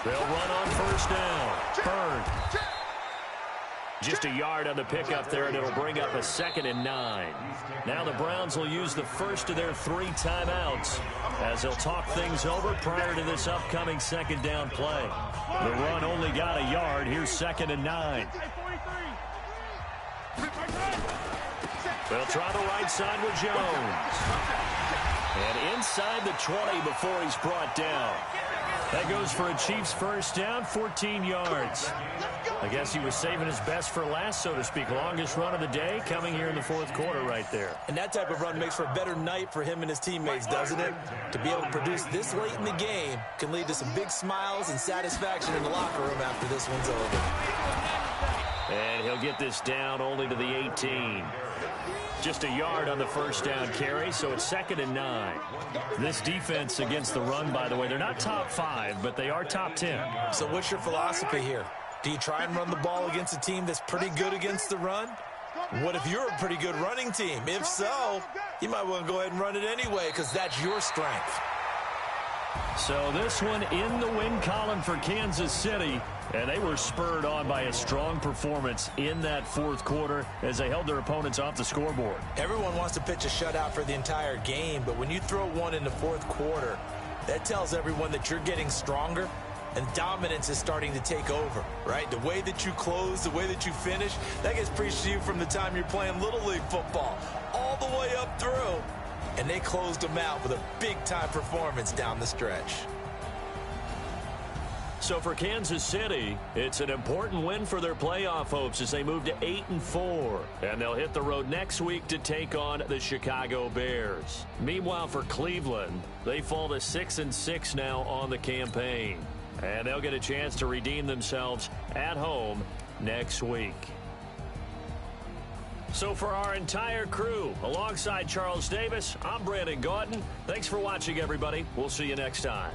They'll run on 1st down. Byrne. Just a yard on the pickup there, and it'll bring up a 2nd and 9. Now the Browns will use the first of their 3 timeouts as they'll talk things over prior to this upcoming 2nd down play. The run only got a yard. Here's 2nd and 9. They'll try the right side with Jones. And inside the 20 before he's brought down. That goes for a Chiefs 1st down, 14 yards. I guess he was saving his best for last, so to speak. Longest run of the day coming here in the 4th quarter right there. And that type of run makes for a better night for him and his teammates, doesn't it? To be able to produce this late in the game can lead to some big smiles and satisfaction in the locker room after this one's over. And he'll get this down only to the 18. Just a yard on the 1st down carry, so it's 2nd and 9. This defense against the run, by the way, they're not top 5, but they are top 10. So what's your philosophy here? Do you try and run the ball against a team that's pretty good against the run? What if you're a pretty good running team? If so, you might want to go ahead and run it anyway because that's your strength. So this one in the win column for Kansas City, and they were spurred on by a strong performance in that fourth quarter as they held their opponents off the scoreboard. Everyone wants to pitch a shutout for the entire game, but when you throw one in the fourth quarter, that tells everyone that you're getting stronger and dominance is starting to take over, right? The way that you close, the way that you finish, that gets preached to you from the time you're playing Little League football all the way up through. And they closed them out with a big-time performance down the stretch. So for Kansas City, it's an important win for their playoff hopes as they move to 8-4. And they'll hit the road next week to take on the Chicago Bears. Meanwhile, for Cleveland, they fall to 6-6 now on the campaign. And they'll get a chance to redeem themselves at home next week. So for our entire crew, alongside Charles Davis, I'm Brandon Gaudin. Thanks for watching, everybody. We'll see you next time.